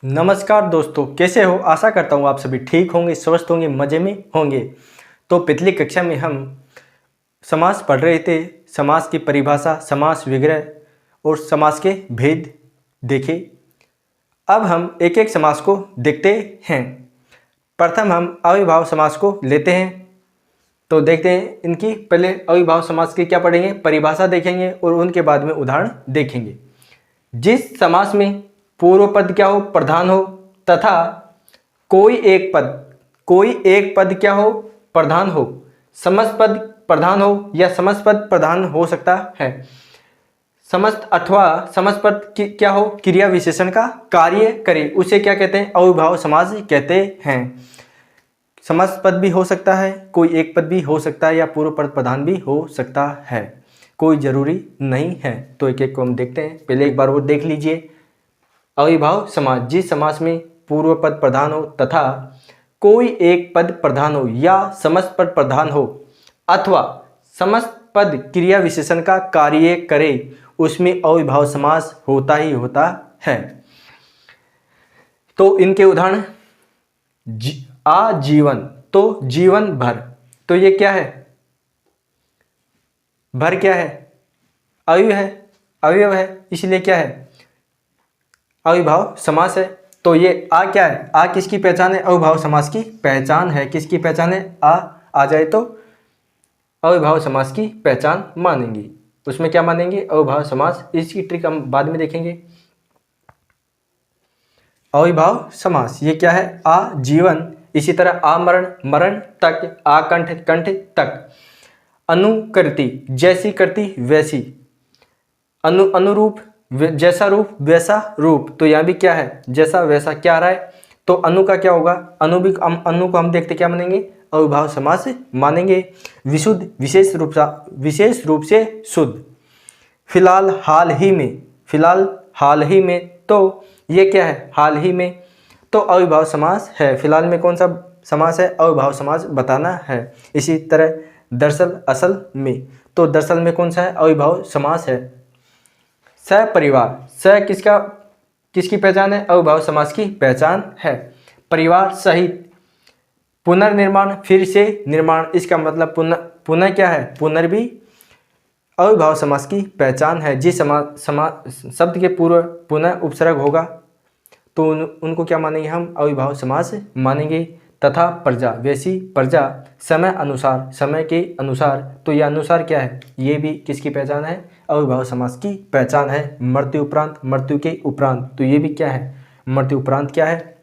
नमस्कार दोस्तों, कैसे हो? आशा करता हूँ आप सभी ठीक होंगे, स्वस्थ होंगे, मज़े में होंगे। तो पिछली कक्षा में हम समास पढ़ रहे थे। समास की परिभाषा, समास विग्रह और समास के भेद देखे। अब हम एक एक समास को देखते हैं। प्रथम हम अविभाव समास को लेते हैं। तो देखते हैं इनकी पहले अविभाव समास की क्या पढ़ेंगे, परिभाषा देखेंगे और उनके बाद में उदाहरण देखेंगे। जिस समास में पूर्व पद क्या हो, प्रधान हो, तथा कोई एक पद क्या हो, प्रधान हो, समस्त पद प्रधान हो या समस्त पद प्रधान हो सकता है। समस्त अथवा समस्त पद क्या हो, क्रिया विशेषण का कार्य करे, उसे क्या कहते हैं? अविभाव समास कहते हैं। समस्त पद भी हो सकता है, कोई एक पद भी हो सकता है या पूर्व पद प्रधान भी हो सकता है, कोई जरूरी नहीं है। तो एक एक को हम देखते हैं। पहले एक बार वो देख लीजिए। अविभाव समास, जिस समास में पूर्व पद प्रधान हो तथा कोई एक पद प्रधान हो या समस्त पद प्रधान हो अथवा समस्त पद क्रिया विशेषण का कार्य करे, उसमें अविभाव समास होता ही होता है। तो इनके उदाहरण, आजीवन, तो जीवन भर, तो ये क्या है? भर क्या है? अवयव है, इसलिए क्या है? अविभाव समास है। तो ये आ क्या है? आ किसकी पहचान है? अविभाव समास की पहचान है। किसकी पहचान है? आ जाए तो अविभाव समास की पहचान मानेंगे। उसमें क्या मानेंगे? अविभाव समास। इसकी ट्रिक हम बाद में देखेंगे। अविभाव समास ये क्या है? आजीवन, इसी तरह आमरण, मरण तक, आकंठ, कंठ तक, अनुकृति, जैसी करती वैसी, अनुरूप, जैसा रूप वैसा रूप, तो यहाँ भी क्या है? जैसा वैसा। क्या आ रहा है? तो अनु का क्या होगा? अनु को हम देखते क्या मानेंगे? अविभाव समास मानेंगे। विशुद्ध, विशेष रूप से शुद्ध। फिलहाल, हाल ही में, तो ये क्या है? हाल ही में, तो अविभाव समास है। फिलहाल में कौन सा समास है? अविभाव समास बताना है। इसी तरह दरअसल, असल में, तो दरअसल में कौन सा है? अविभाव समास है। सपरिवार, किसकी पहचान है? अविभाव समास की पहचान है। परिवार सहित, पुनर्निर्माण, फिर से निर्माण, इसका मतलब पुनः क्या है? पुनर्भी अविभाव समास की पहचान है। जिस शब्द के पूर्व पुनः उपसर्ग होगा तो उनको क्या मानेंगे हम? अविभाव समास मानेंगे। तथा प्रजा, वैसी प्रजा, समय अनुसार, समय के अनुसार, तो यह अनुसार क्या है? ये भी किसकी पहचान है? अविभाव समास की पहचान है। मृत्यु उपरांत, मृत्यु के उपरांत, तो ये भी क्या है? मृत्यु उपरांत क्या है?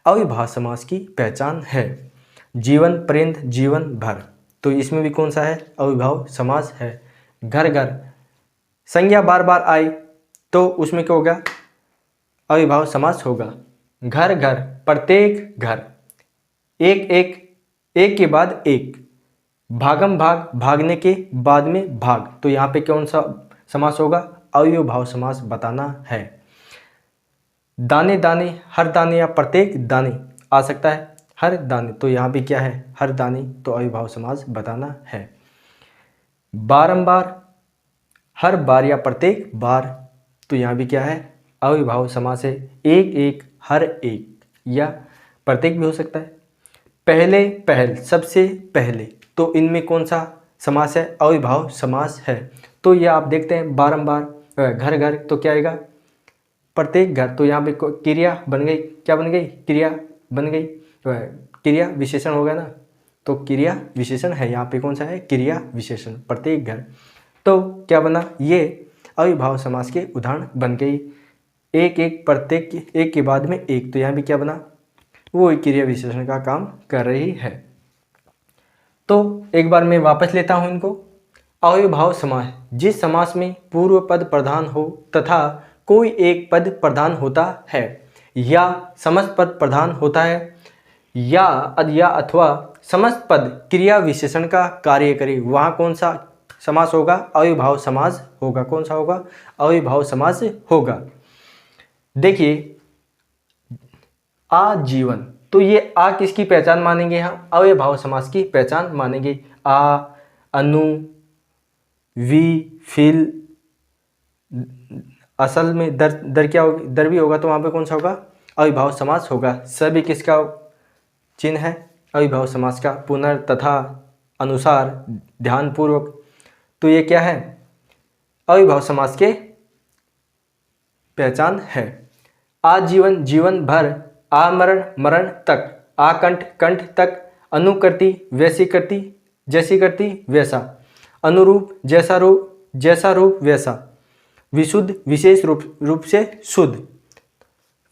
अविभाव समास की पहचान है। जीवन पर्यंत, जीवन भर, तो इसमें भी कौन सा है? अविभाव समास है। घर घर, संज्ञा बार बार आई तो उसमें क्या होगा? अविभाव समास होगा। घर घर, प्रत्येक घर, एक के बाद एक, भागम भाग, भागने के बाद में भाग, तो यहाँ पे कौन सा समास होगा? अविभाव समास बताना है। दाने दाने, हर दाने या प्रत्येक दाने आ सकता है। हर दाने, तो यहाँ पे क्या है? हर दाने, तो अविभाव समास बताना है। बारंबार, हर बार या प्रत्येक बार, तो यहाँ भी क्या है? अविभाव समास है। एक एक, हर एक, या प्रत्येक भी हो सकता है। पहले पहल, सबसे पहले, तो इनमें कौन सा समास है? अविभाव समास है। तो ये आप देखते हैं बारंबार, घर घर, तो क्या आएगा? प्रत्येक घर, तो यहाँ पे क्रिया बन गई। क्या बन गई? क्रिया बन गई। क्रिया विशेषण हो गया ना, तो क्रिया विशेषण है। यहाँ पे कौन सा है? क्रिया विशेषण, प्रत्येक घर। तो क्या बना? ये अविभाव समास के उदाहरण बन गई। एक एक, प्रत्येक, एक के बाद में एक, तो यहाँ भी क्या बना? वो क्रिया विशेषण का काम कर रही है। तो एक बार मैं वापस लेता हूं इनको। अविभाव समास, जिस समास में पूर्व पद प्रधान हो तथा कोई एक पद प्रधान होता है या समस्त पद प्रधान होता है या अथवा समस्त पद क्रिया विशेषण का कार्य करे, वहाँ कौन सा समास होगा? अविभाव समास होगा। कौन सा होगा? अविभाव समास होगा। देखिए, आजीवन, तो ये आ किसकी पहचान मानेंगे हम? अविभाव समास की पहचान मानेंगे। आ, अनु, वी, फिल, असल में दर क्या होगी? दर भी होगा, तो वहाँ पे कौन सा होगा? अविभाव समास होगा। सभी किसका चिन्ह है? अविभाव समास का। पुनः, तथा, अनुसार, ध्यानपूर्वक। तो ये क्या है? अविभाव समास के पहचान है। आजीवन, जीवन भर, आमरण, मरण तक, आकंठ, कंठ तक, अनुकृति, वैसी करती, जैसी करती, वैसा, अनुरूप, जैसा रूप, वैसा, विशुद्ध, विशेष रूप से शुद्ध,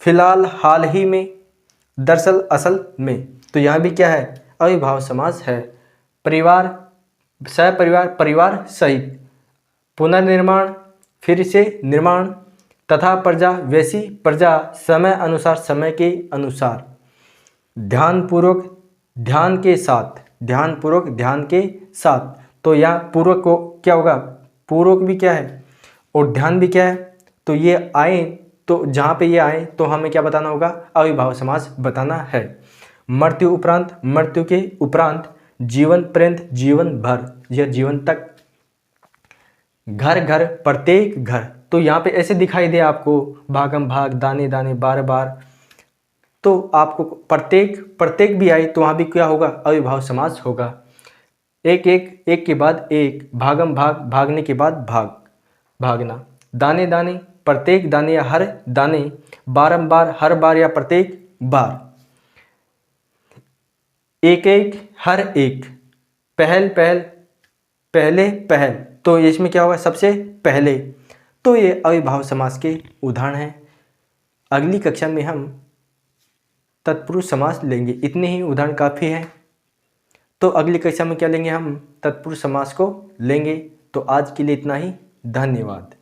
फिलहाल, हाल ही में, दरअसल, असल में। तो यहाँ भी क्या है? अविभाव समास है। परिवार, सहपरिवार, परिवार सहित, पुनर्निर्माण, फिर से निर्माण, तथा प्रजा, वैसी प्रजा, समय अनुसार, समय के अनुसार, ध्यानपूर्वक, ध्यान के साथ, ध्यानपूर्वक, ध्यान के साथ। तो यहाँ पूर्वक को क्या होगा? पूर्वक भी क्या है और ध्यान भी क्या है? तो ये आए, तो जहाँ पे ये आए तो हमें क्या बताना होगा? अविभाव समास बताना है। मृत्यु उपरांत, मृत्यु के उपरांत, जीवन पर्यंत, जीवन भर या जीवन तक, घर घर, प्रत्येक घर। तो यहाँ पे ऐसे दिखाई दे आपको भागम भाग, दाने दाने, बार बार, तो आपको प्रत्येक भी आई तो वहाँ भी क्या होगा? अविभाव समास होगा। एक एक, एक के बाद एक, भागम भाग, भागने के बाद भाग, भागना, दाने दाने, प्रत्येक दाने या हर दाने, बारंबार, हर बार या प्रत्येक बार, एक एक, हर एक, पहल पहल, पहले पहल। तो इसमें क्या होगा? सबसे पहले। तो ये अविभाव समास के उदाहरण हैं। अगली कक्षा में हम तत्पुरुष समास लेंगे। इतने ही उदाहरण काफ़ी हैं। तो अगली कक्षा में क्या लेंगे? हम तत्पुरुष समास को लेंगे। तो आज के लिए इतना ही। धन्यवाद।